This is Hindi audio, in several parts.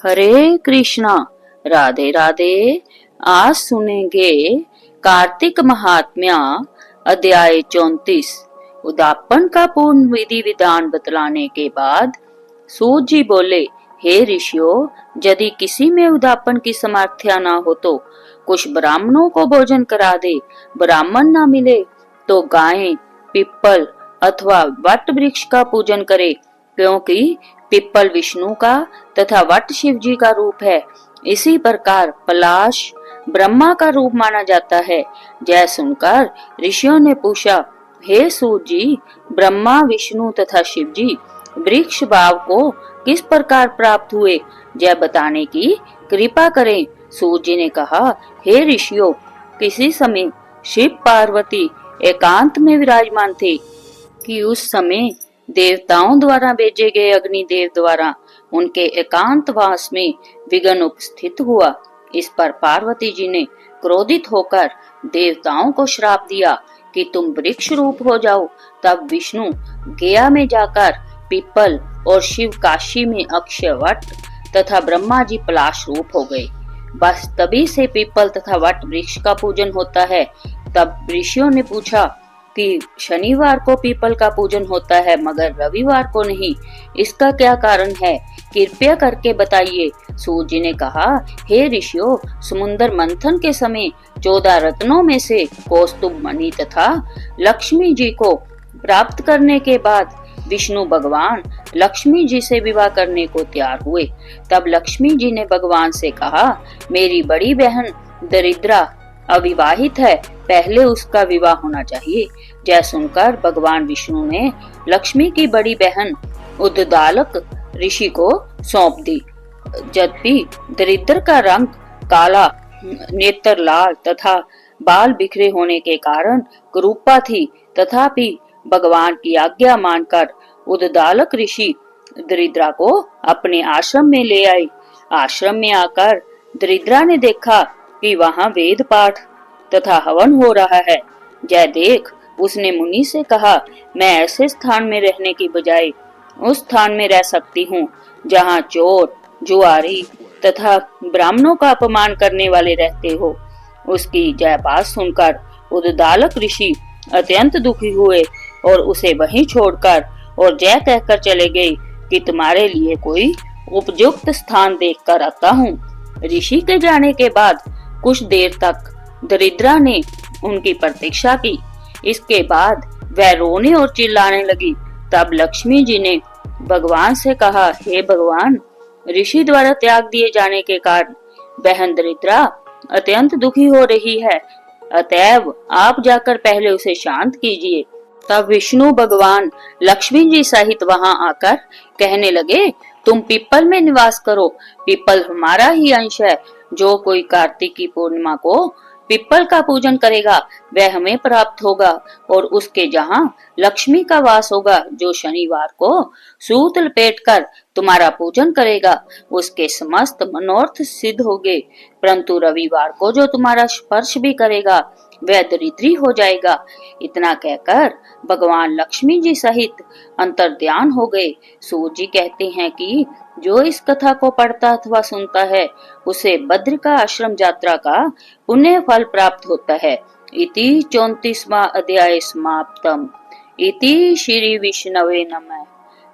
हरे कृष्णा। राधे राधे। आज सुनेंगे कार्तिक महात्म्य अध्याय 34। उदापन का पूर्ण विधि विधान बतलाने के बाद सूत जी बोले, हे ऋषियों, यदि किसी में उदापन की सामर्थ्य न हो तो कुछ ब्राह्मणों को भोजन करा दे। ब्राह्मण न मिले तो गाय, पिप्पल अथवा वट वृक्ष का पूजन करे, क्योंकि पिप्पल विष्णु का तथा वट शिव जी का रूप है। इसी प्रकार पलाश ब्रह्मा का रूप माना जाता है। जय सुनकर ऋषियों ने पूछा, हे सूत जी, ब्रह्मा विष्णु तथा शिव जी वृक्ष भाव को किस प्रकार प्राप्त हुए, जय बताने की कृपा करें। सूत जी ने कहा, हे ऋषियों, किसी समय शिव पार्वती एकांत में विराजमान थे कि उस समय देवताओं द्वारा भेजे गए अग्निदेव द्वारा उनके एकांतवास में विघ्न उपस्थित हुआ। इस पर पार्वती जी ने क्रोधित होकर देवताओं को श्राप दिया कि तुम वृक्ष रूप हो जाओ। तब विष्णु गया में जाकर पिप्पल और शिव काशी में अक्षयवट तथा ब्रह्मा जी पलाश रूप हो गए। बस तभी से पिप्पल तथा वट वृक्ष का पूजन होता है। तब ऋषियों ने पूछा कि शनिवार को पीपल का पूजन होता है मगर रविवार को नहीं, इसका क्या कारण है, कृपया करके बताइए। सूत जी ने कहा, हे ऋषियों, समुद्र मंथन के समय 14 रत्नों में से कौस्तुभ मणि तथा लक्ष्मी जी को प्राप्त करने के बाद विष्णु भगवान लक्ष्मी जी से विवाह करने को तैयार हुए। तब लक्ष्मी जी ने भगवान से कहा, मेरी बड़ी बहन दरिद्रा अविवाहित है, पहले उसका विवाह होना चाहिए। जय सुनकर भगवान विष्णु ने लक्ष्मी की बड़ी बहन उद्दालक ऋषि को सौंप दी। यद्यपि दरिद्र का रंग काला, नेत्र लाल तथा बाल बिखरे होने के कारण कुरूपा थी, तथापि भगवान की आज्ञा मानकर उद्दालक ऋषि दरिद्रा को अपने आश्रम में ले आए। आश्रम में आकर दरिद्रा ने देखा कि वहाँ वेद पाठ तथा हवन हो रहा है। जय देख उसने मुनि से कहा, मैं ऐसे स्थान में रहने की बजाय उस स्थान में रह सकती हूँ जहाँ चोर, जुआरी तथा ब्राह्मणों का अपमान करने वाले रहते हो। उसकी जय बात सुनकर उद्दालक ऋषि अत्यंत दुखी हुए और उसे वहीं छोड़कर और जय कहकर चले गए कि तुम्हारे लिए कोई उपयुक्त स्थान देखकर आता हूँ। ऋषि के जाने के बाद कुछ देर तक दरिद्रा ने उनकी प्रतीक्षा की। इसके बाद वह रोने और चिल्लाने लगी। तब लक्ष्मी जी ने भगवान से कहा, हे भगवान, ऋषि द्वारा त्याग दिए जाने के कारण बहन दरिद्रा अत्यंत दुखी हो रही है, अतएव आप जाकर पहले उसे शांत कीजिए। तब विष्णु भगवान लक्ष्मी जी सहित वहां आकर कहने लगे, तुम पिप्पल में निवास करो, पिप्पल हमारा ही अंश है। जो कोई कार्तिक की पूर्णिमा को पिप्पल का पूजन करेगा वह हमें प्राप्त होगा और उसके जहाँ लक्ष्मी का वास होगा। जो शनिवार को सूत लपेट कर तुम्हारा पूजन करेगा उसके समस्त मनोरथ सिद्ध होंगे, परंतु रविवार को जो तुम्हारा स्पर्श भी करेगा वह दरिद्री हो जाएगा। इतना कहकर भगवान लक्ष्मी जी सहित अंतर्ध्यान हो गए। सूत जी कहते हैं कि जो इस कथा को पढ़ता अथवा सुनता है उसे बद्रिका आश्रम यात्रा का पुण्य फल प्राप्त होता है। इति 34वां अध्याय समाप्तम। इति श्री विष्णवे नमः।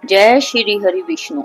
जय श्री हरि विष्णु।